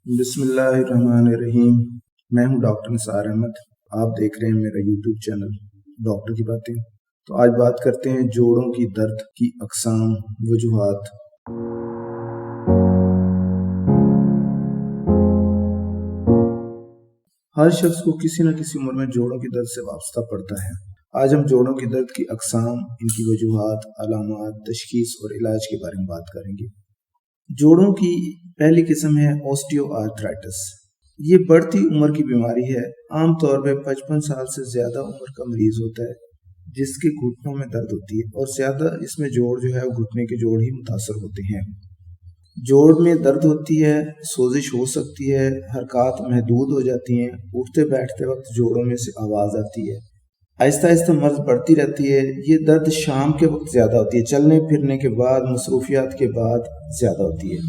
بسم اللہ الرحمن الرحیم۔ میں ہوں ڈاکٹر نثار احمد، آپ دیکھ رہے ہیں میرا یوٹیوب چینل ڈاکٹر کی باتیں۔ تو آج بات کرتے ہیں جوڑوں کی درد کی اقسام، وجوہات۔ ہر شخص کو کسی نہ کسی عمر میں جوڑوں کی درد سے وابستہ پڑتا ہے۔ آج ہم جوڑوں کی درد کی اقسام، ان کی وجوہات، علامات، تشخیص اور علاج کے بارے میں بات کریں گے۔ جوڑوں کی پہلی قسم ہے اوسٹیو آرتھرائٹس۔ یہ بڑھتی عمر کی بیماری ہے۔ عام طور پہ 55 سال سے زیادہ عمر کا مریض ہوتا ہے جس کے گھٹنوں میں درد ہوتی ہے، اور زیادہ اس میں جوڑ جو ہے وہ گھٹنے کے جوڑ ہی متاثر ہوتے ہیں۔ جوڑ میں درد ہوتی ہے، سوزش ہو سکتی ہے، حرکات محدود ہو جاتی ہیں، اٹھتے بیٹھتے وقت جوڑوں میں سے آواز آتی ہے، آہستہ آہستہ مرض بڑھتی رہتی ہے۔ یہ درد شام کے وقت زیادہ ہوتی ہے، چلنے پھرنے کے بعد، مصروفیات کے بعد زیادہ ہوتی ہے۔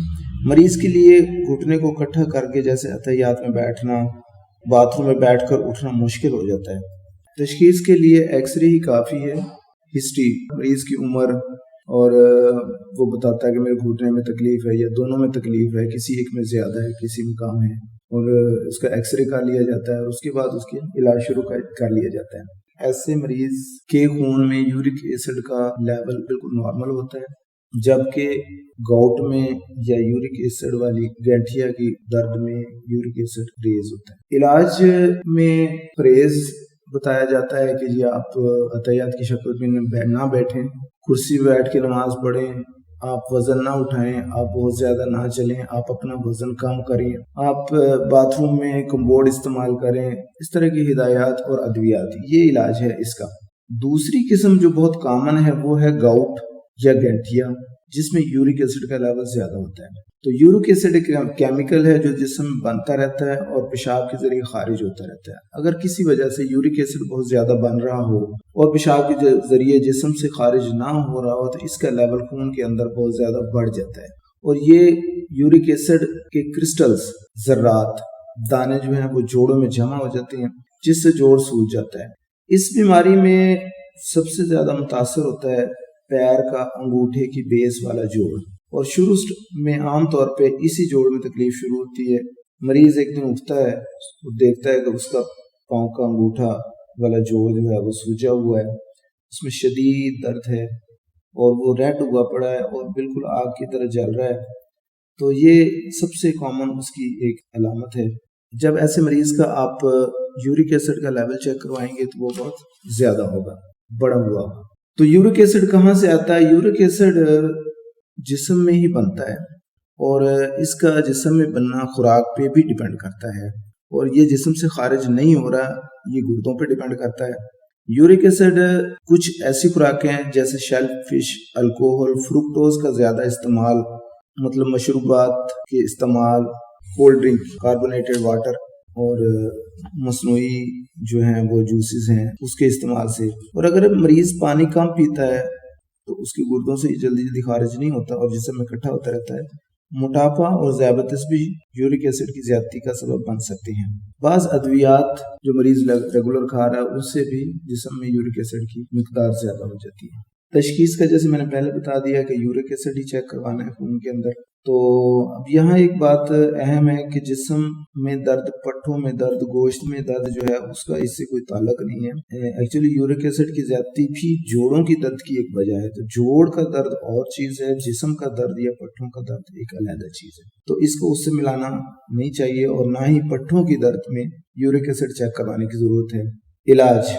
مریض کے لیے گھٹنے کو اکٹھا کر کے جیسے عطیات میں بیٹھنا، باتھ روم میں بیٹھ کر اٹھنا مشکل ہو جاتا ہے۔ تشخیص کے لیے ایکس رے ہی کافی ہے۔ ہسٹری، مریض کی عمر، اور وہ بتاتا ہے کہ میرے گھٹنے میں تکلیف ہے یا دونوں میں تکلیف ہے، کسی ایک میں زیادہ ہے کسی میں کم ہے، اور اس کا ایکس رے کر لیا جاتا ہے، اور اس کے بعد اس کے علاج شروع کر لیا جاتا ہے۔ ایسے مریض کے خون میں یورک ایسڈ کا لیول بالکل نارمل ہوتا ہے، جبکہ گاؤٹ میں یا یورک ایسڈ والی گینٹھیا کی درد میں یورک ایسڈ ریز ہوتا ہے۔ علاج میں پرہیز بتایا جاتا ہے کہ جی آپ عطیات کی شکل میں نہ بیٹھیں، کرسی پہ بیٹھ کے نماز پڑھیں، آپ وزن نہ اٹھائیں، آپ بہت زیادہ نہ چلیں، آپ اپنا وزن کم کریں، آپ باتھ روم میں کمبوڈ استعمال کریں، اس طرح کی ہدایات اور ادویات، یہ علاج ہے اس کا۔ دوسری قسم جو بہت کامن ہے وہ ہے گاؤٹ یا گینٹھیا، جس میں یورک ایسڈ کا لیول زیادہ ہوتا ہے۔ تو یورک ایسڈ ایک کیمیکل ہے جو جسم میں بنتا رہتا ہے اور پیشاب کے ذریعے خارج ہوتا رہتا ہے۔ اگر کسی وجہ سے یورک ایسڈ بہت زیادہ بن رہا ہو اور پیشاب کے ذریعے جسم سے خارج نہ ہو رہا ہو تو اس کا لیول خون کے اندر بہت زیادہ بڑھ جاتا ہے، اور یہ یورک ایسڈ کے کرسٹلز، ذرات، دانے جو ہیں وہ جوڑوں میں جمع ہو جاتے ہیں، جس سے جوڑ سوج جاتا ہے۔ اس بیماری میں سب سے زیادہ متاثر ہوتا ہے پیر کا انگوٹھے کی بیس والا جوڑ، اور شروع میں عام طور پہ اسی جوڑ میں تکلیف شروع ہوتی ہے۔ مریض ایک دن اٹھتا ہے اور دیکھتا ہے کہ اس کا پاؤں کا انگوٹھا والا جوڑ جو ہے وہ سوجا ہوا ہے، اس میں شدید درد ہے اور وہ ریڈ ہوا پڑا ہے اور بالکل آگ کی طرح جل رہا ہے۔ تو یہ سب سے کامن اس کی ایک علامت ہے۔ جب ایسے مریض کا آپ یورک ایسڈ کا لیول چیک کروائیں گے تو وہ بہت زیادہ ہوگا، بڑا ہوا ہوگا۔ تو یورک ایسڈ کہاں سے آتا ہے؟ یورک ایسڈ جسم میں ہی بنتا ہے، اور اس کا جسم میں بننا خوراک پہ بھی ڈیپینڈ کرتا ہے، اور یہ جسم سے خارج نہیں ہو رہا، یہ گردوں پہ ڈیپینڈ کرتا ہے۔ یورک ایسڈ کچھ ایسی خوراکیں ہیں جیسے شیل فش، الکوہل، فروکٹوز کا زیادہ استعمال، مطلب مشروبات کے استعمال، کولڈ ڈرنک، کاربونیٹڈ واٹر، اور مصنوعی جو ہیں وہ جوسز ہیں اس کے استعمال سے۔ اور اگر مریض پانی کم پیتا ہے تو اس کی گردوں سے جلدی جلدی خارج نہیں ہوتا اور جسم میں اکٹھا ہوتا رہتا ہے۔ موٹاپا اور ذیابیطس بھی یورک ایسڈ کی زیادتی کا سبب بن سکتے ہیں۔ بعض ادویات جو مریض ریگولر کھا رہا ہے اس سے بھی جسم میں یورک ایسڈ کی مقدار زیادہ ہو جاتی ہے۔ تشخیص کا جیسے میں نے پہلے بتا دیا کہ یورک ایسڈ ہی چیک کروانا ہے خون کے اندر۔ تو اب یہاں ایک بات اہم ہے کہ جسم میں درد، پٹھوں میں درد، گوشت میں درد جو ہے اس کا اس سے کوئی تعلق نہیں ہے۔ ایکچولی یورک ایسڈ کی زیادتی بھی جوڑوں کی درد کی ایک وجہ ہے۔ تو جوڑ کا درد اور چیز ہے، جسم کا درد یا پٹھوں کا درد ایک علیحدہ چیز ہے، تو اس کو اس سے ملانا نہیں چاہیے، اور نہ ہی پٹھوں کی درد میں یورک ایسڈ چیک کروانے کی ضرورت ہے۔ علاج،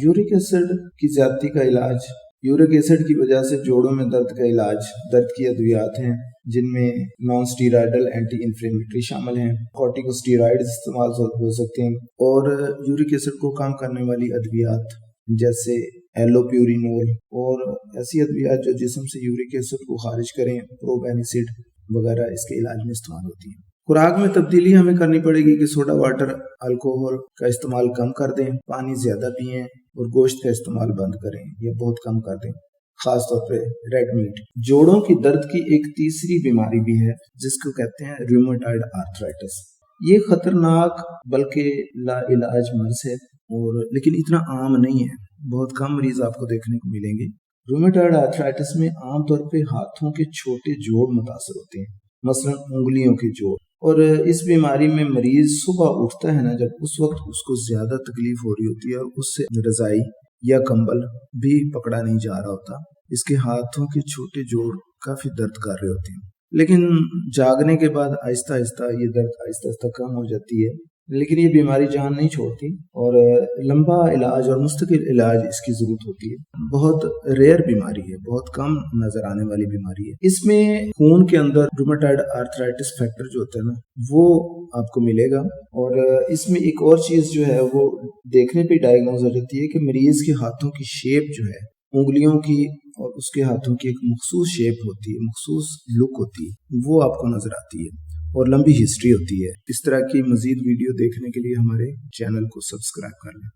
یورک ایسڈ کی زیادتی کا علاج، یورک ایسڈ کی وجہ سے جوڑوں میں درد کا علاج، درد کی ادویات ہیں جن میں نان سٹیرائڈل اینٹی انفلیمیٹری شامل ہیں، کورٹیکوسٹیرائڈز استعمال ہو سکتے ہیں، اور یورک ایسڈ کو کم کرنے والی ادویات جیسے ایلوپیورینول، اور ایسی ادویات جو جسم سے یورک ایسڈ کو خارج کریں، پروبینیسڈ وغیرہ اس کے علاج میں استعمال ہوتی ہیں۔ خوراک میں تبدیلی ہمیں کرنی پڑے گی کہ سوڈا واٹر، الکوہل کا استعمال کم کر دیں، پانی زیادہ پئیں، اور گوشت کا استعمال بند کریں یا بہت کم کر دیں، خاص طور پہ ریڈ میٹ۔ جوڑوں کی درد کی ایک تیسری بیماری بھی ہے جس کو کہتے ہیں ریومیٹائڈ آرتھرائٹس۔ یہ خطرناک بلکہ لا علاج مرض ہے، اور لیکن اتنا عام نہیں ہے، بہت کم مریض آپ کو دیکھنے کو ملیں گے۔ ریومیٹائڈ آرتھرائٹس میں عام طور پہ ہاتھوں کے چھوٹے جوڑ متاثر ہوتے ہیں، مثلا انگلیوں کے جوڑ، اور اس بیماری میں مریض صبح اٹھتا ہے نا جب، اس وقت اس کو زیادہ تکلیف ہو رہی ہوتی ہے اور اس سے رضائی یا کمبل بھی پکڑا نہیں جا رہا ہوتا، اس کے ہاتھوں کے چھوٹے جوڑ کافی درد کر رہے ہوتے ہیں، لیکن جاگنے کے بعد آہستہ آہستہ یہ درد آہستہ آہستہ کم ہو جاتی ہے، لیکن یہ بیماری جان نہیں چھوڑتی اور لمبا علاج اور مستقل علاج اس کی ضرورت ہوتی ہے۔ بہت ریئر بیماری ہے، بہت کم نظر آنے والی بیماری ہے۔ اس میں خون کے اندر رومیٹائڈ آرتھرائٹس فیکٹر جو ہوتا ہے نا، وہ آپ کو ملے گا، اور اس میں ایک اور چیز جو ہے وہ دیکھنے پہ ڈائگنوز ہو جاتی ہے کہ مریض کے ہاتھوں کی شیپ جو ہے، انگلیوں کی اور اس کے ہاتھوں کی ایک مخصوص شیپ ہوتی ہے، مخصوص لک ہوتی ہے، وہ آپ کو نظر آتی ہے اور لمبی ہسٹری ہوتی ہے۔ اس طرح کی مزید ویڈیو دیکھنے کے لیے ہمارے چینل کو سبسکرائب کر لیں۔